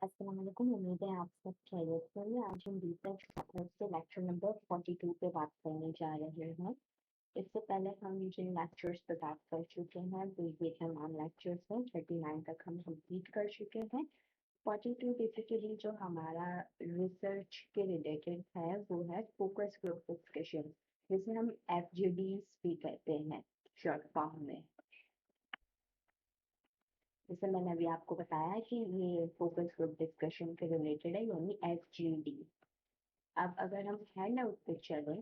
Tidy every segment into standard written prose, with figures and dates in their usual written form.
अस्सलाम वालेकुम। उम्मीद है आप सब खैरियत से होंगे। आज हम रिसर्च पेपर्स के लेक्चर नंबर 42 पे बात करने जा रहे हैं। इससे पहले हम जिन लेक्चर्स पे बात कर चुके हैं वो ये तमाम लेक्चर्स हैं। 39 तक हम कंप्लीट कर चुके हैं। 42 बेसिकली जो हमारा रिसर्च के रिलेटेड है वो है फोकस ग्रुप डिस्कशन, जिसे हम FGDs भी कहते हैं शॉर्ट फॉर्म में। जैसे मैंने अभी आपको बताया कि ये फोकस ग्रुप डिस्कशन के रिलेटेड है, यानी FGD। अब अगर हम हैंड आउट पे चलें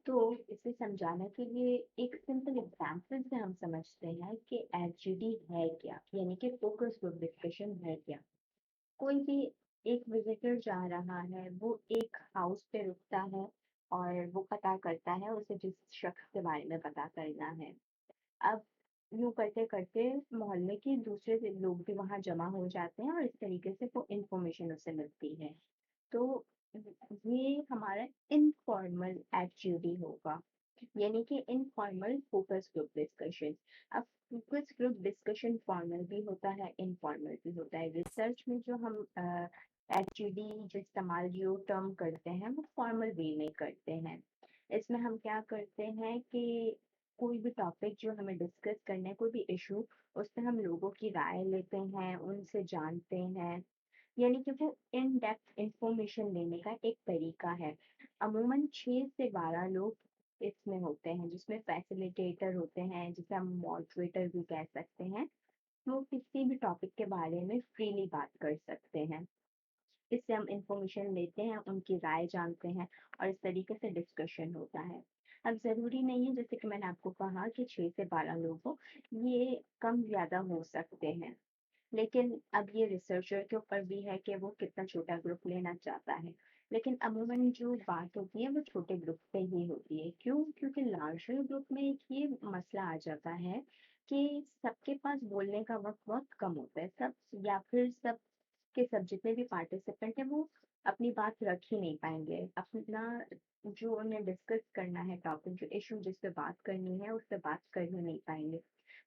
तो इसे समझाने के लिए एक सिंपल एग्जांपल से हम समझते हैं कि FGD है क्या, यानी कि फोकस ग्रुप डिस्कशन है क्या। कोई भी एक विजिटर जा रहा है, वो एक हाउस पे रुकता है और वो पता करता है, उसे जिस शख्स के बारे में पता करना है। अब यूँ करते-करते मोहल्ले के दूसरे से लोग भी वहाँ जमा हो जाते हैं और इस तरीके से वो इन्फॉर्मेशन उसे मिलती है। तो ये हमारा इनफॉर्मल FGD होगा, यानी कि इनफॉर्मल फोकस ग्रुप डिस्कशन। अब फोकस ग्रुप डिस्कशन फॉर्मल भी होता है, इनफॉर्मल भी होता है। रिसर्च में जो हम FGD जो इस्तेमाल जो टर्म करते हैं वो फॉर्मल वे में करते हैं। इसमें हम क्या करते हैं कि कोई भी टॉपिक जो हमें डिस्कस करना है, कोई भी इशू, उस पे हम लोगों की राय लेते हैं, उनसे जानते हैं, यानी कि वो इन डेप्थ इंफॉर्मेशन लेने का एक तरीका है। अमूमन 6 से 12 लोग इसमें होते हैं, जिसमें फैसिलिटेटर होते हैं, जिसे हम मॉडरेटर भी कह सकते हैं। वो किसी भी टॉपिक के बारे में फ्रीली बात कर सकते हैं। इससे हम इंफॉर्मेशन लेते हैं, उनकी राय जानते हैं और इस तरीके से डिस्कशन होता है। अब ज़रूरी नहीं है, जैसे कि मैंने आपको कहा कि 6 से 12 लोग हो, ये कम ज़्यादा हो सकते हैं। लेकिन अब ये रिसर्चर के ऊपर भी है कि वो कितना छोटा ग्रुप लेना चाहता है। लेकिन अमूमन जो बात होती है वो छोटे ग्रुप पे ही होती है। क्यों? क्योंकि लार्जर ग्रुप में एक ये मसला आ जाता है कि सबके पास बोलने का वक़्त बहुत कम होता है। सब या फिर सब जितने भी पार्टिसिपेंट हैं वो अपनी बात रख ही नहीं पाएँगे। अपना जो उन्हें डिस्कस करना है टॉपिक, जो इश्यू जिस पे बात करनी है, उस पे बात कर ही नहीं पाएँगे।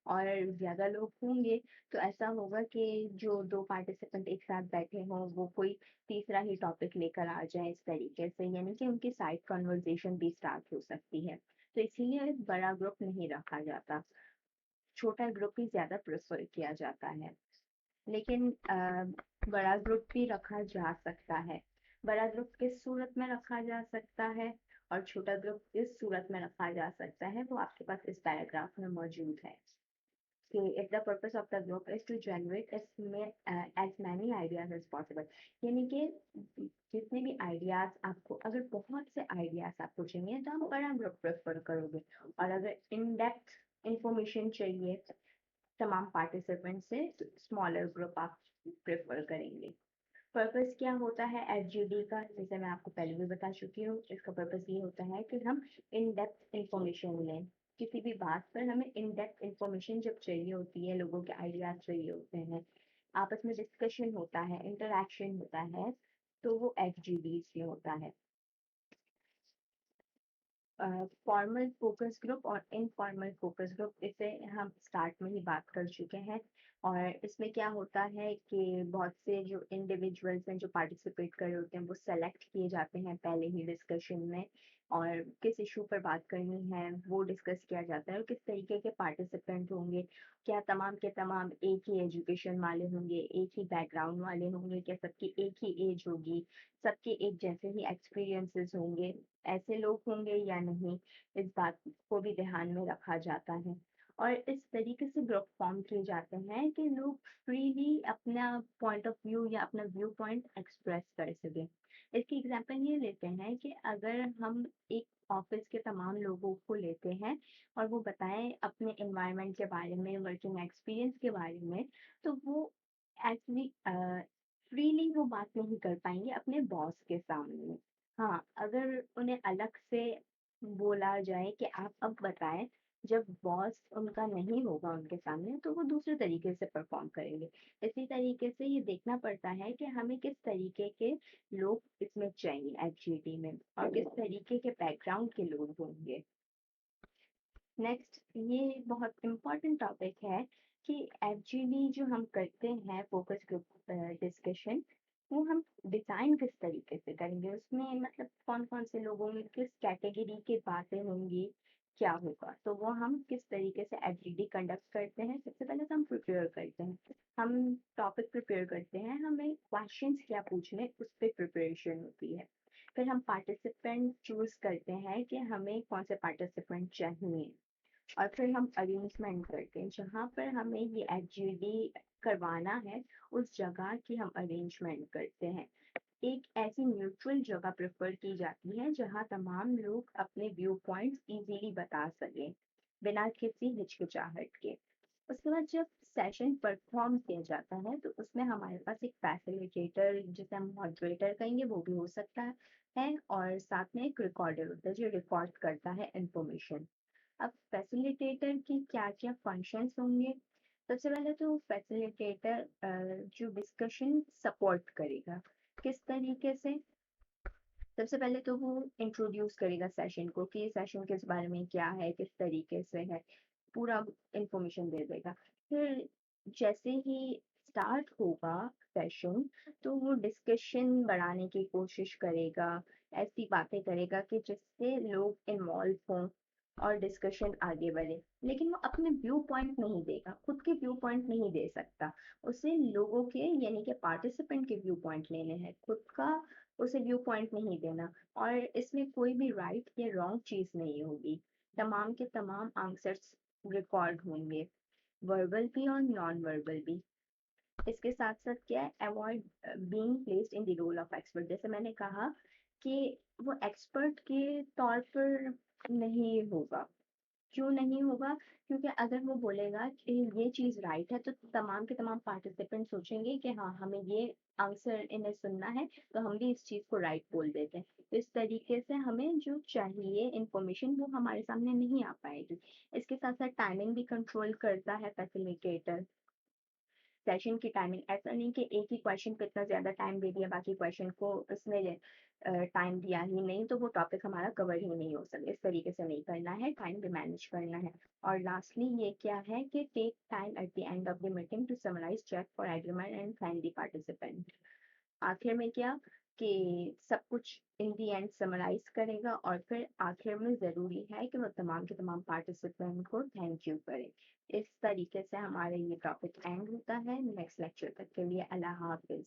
और ज़्यादा लोग होंगे तो ऐसा होगा कि जो 2 पार्टिसिपेंट एक साथ बैठे हों, वो कोई तीसरा ही टॉपिक लेकर आ जाए इस तरीके से, यानी कि उनकी साइड कन्वर्सेशन भी स्टार्ट हो सकती है। तो इसीलिए बड़ा ग्रुप नहीं रखा जाता, छोटा ग्रुप ही ज़्यादा प्रेफ़र किया जाता है। लेकिन बड़ा ग्रुप भी रखा जा सकता है। बड़ा ग्रुप किस सूरत में रखा जा सकता है और छोटा ग्रुप किस सूरत में रखा जा सकता है, वो आपके पास इस पैराग्राफ में मौजूद है। कि if the purpose of the group is to generate as many ideas as possible, यानी कि जितने भी आइडियाज आपको, अगर बहुत से आइडियाज आपको चाहिए तो आप बड़ा ग्रुप प्रेफर करोगे, और अगर इन डेप्थ इंफॉर्मेशन चाहिए तमाम पार्टिसिपेंट से, स्मॉलर ग्रुप आप प्रेफर करेंगे। पर्पस क्या होता है FGD का? जैसे मैं आपको पहले भी बता चुकी हूँ, इसका पर्पस ये होता है कि हम इन डेप्थ इंफॉर्मेशन लें। किसी भी बात पर हमें इन डेप्थ इंफॉर्मेशन जब चाहिए होती है, लोगों के आइडियाज चाहिए होते हैं, आपस में डिस्कशन होता है, इंटरेक्शन होता है, तो वो FGD से होता है। फॉर्मल फोकस ग्रुप और इनफॉर्मल फोकस ग्रुप, इसे हम स्टार्ट में ही बात कर चुके हैं। और इसमें क्या होता है कि बहुत से जो इंडिविजुअल्स हैं जो पार्टिसिपेट कर रहे होते हैं वो सेलेक्ट किए जाते हैं पहले ही डिस्कशन में, और किस इशू पर बात करनी है वो डिस्कस किया जाता है, और किस तरीके के पार्टिसिपेंट होंगे, क्या तमाम के तमाम एक ही एजुकेशन वाले होंगे, एक ही बैकग्राउंड वाले होंगे, क्या सबकी एक ही एज होगी, सबके एक जैसे ही एक्सपीरियंसेस होंगे, ऐसे लोग होंगे या नहीं, इस बात को भी ध्यान में रखा जाता है। और इस तरीके से ग्रुप फॉर्म किए जाते हैं कि लोग फ्रीली अपना पॉइंट ऑफ व्यू या अपना व्यू पॉइंट एक्सप्रेस कर सकें। इसकी एग्जांपल ये लेते हैं कि अगर हम एक ऑफिस के तमाम लोगों को लेते हैं और वो बताएं अपने एनवायरनमेंट के बारे में, वर्किंग एक्सपीरियंस के बारे में, तो वो एक्चुअली फ्रीली वो बात नहीं कर पाएंगे अपने बॉस के सामने। हाँ, अगर उन्हें अलग से बोला जाए कि आप अब बताएँ, जब बॉस उनका नहीं होगा उनके सामने, तो वो दूसरे तरीके से परफ़ॉर्म करेंगे। इसी तरीके से ये देखना पड़ता है कि हमें किस तरीके के लोग इसमें चाहिए FGD में, और किस तरीके के बैकग्राउंड के लोग होंगे। नेक्स्ट, ये बहुत इम्पोर्टेंट टॉपिक है कि एफजीडी जो हम करते हैं फोकस ग्रुप डिस्कशन, वो हम डिजाइन किस तरीके से करेंगे, उसमें मतलब कौन कौन से लोगों में किस कैटेगरी की बातें होंगी, क्या होगा, तो वो हम किस तरीके से एफजीडी कंडक्ट करते हैं। सबसे पहले तो हम प्रिपेयर करते हैं, हम टॉपिक प्रिपेयर करते हैं, हमें क्वेश्चंस क्या पूछने उस पर प्रिपरेशन होती है। फिर हम पार्टिसिपेंट चूज करते हैं कि हमें कौन से पार्टिसिपेंट चाहिए, और फिर हम अरेंजमेंट करते हैं जहाँ पर हमें ये एचजीडी करवाना है, उस जगह की हम अरेंजमेंट करते हैं। एक ऐसी न्यूट्रल जगह प्रेफर की जाती है जहाँ तमाम लोग अपने व्यू पॉइंट्स इजीली बता सकें बिना किसी हिचकिचाहट के। उसके बाद जब सेशन परफॉर्म किया जाता है तो उसमें हमारे पास एक फैसिलिटेटर, जिसे हम मॉडरेटर कहेंगे, वो भी हो सकता है, और साथ में एक रिकॉर्डर होता है जो रिकॉर्ड करता है इंफॉर्मेशन। अब फैसिलिटेटर की क्या क्या फंक्शंस होंगे। सबसे पहले तो फैसिलिटेटर जो डिस्कशन सपोर्ट करेगा, किस तरीके से। सबसे पहले तो वो इंट्रोड्यूस करेगा सेशन को कि सेशन किस बारे में क्या है, किस तरीके से है, पूरा इंफॉर्मेशन दे देगा। फिर जैसे ही स्टार्ट होगा सेशन, तो वो डिस्कशन बढ़ाने की कोशिश करेगा, ऐसी बातें करेगा कि जिससे लोग इन्वॉल्व हों और डिस्कशन आगे बढ़े। लेकिन वो अपने व्यू पॉइंट नहीं देगा, खुद के व्यू पॉइंट नहीं दे सकता, उसे लोगों के यानी कि पार्टिसिपेंट के व्यू पॉइंट लेने हैं, खुद का उसे व्यू पॉइंट नहीं देना। और इसमें कोई भी राइट या रॉन्ग चीज नहीं होगी, तमाम के तमाम आंसर्स रिकॉर्ड होंगे, वर्बल भी और नॉन वर्बल भी। इसके साथ साथ क्या है, avoid being placed in the role of expert. जैसे मैंने कहा कि वो एक्सपर्ट के तौर पर नहीं होगा। क्यों नहीं होगा? क्योंकि अगर वो बोलेगा कि ये चीज राइट है, तो तमाम के तमाम पार्टिसिपेंट सोचेंगे कि हाँ, हमें ये आंसर इन्हें सुनना है, तो हम भी इस चीज को राइट बोल देते हैं। तो इस तरीके से हमें जो चाहिए इंफॉर्मेशन वो हमारे सामने नहीं आ पाएगी। इसके साथ साथ टाइमिंग भी कंट्रोल करता है फैसिलिटेटर। सेशन की टाइमिंग, ऐसा नहीं कि एक ही क्वेश्चन पे इतना ज्यादा टाइम दे दिया, बाकी क्वेश्चन को उसने टाइम दिया ही नहीं, तो वो टॉपिक हमारा कवर ही नहीं हो सकता। इस तरीके से नहीं करना है, टाइम भी मैनेज करना है। और लास्टली ये क्या है कि take time at the end of the meeting to summarise, check for agreement and thank the participant. आखिर में क्या, कि सब कुछ इन दी एंड समराइज करेगा, और फिर आखिर में जरूरी है कि वो तमाम के तमाम पार्टिसिपेंट को थैंक यू करे। इस तरीके से हमारा ये टॉपिक एंड होता है। नेक्स्ट लेक्चर तक के लिए अल्लाह हाफिज।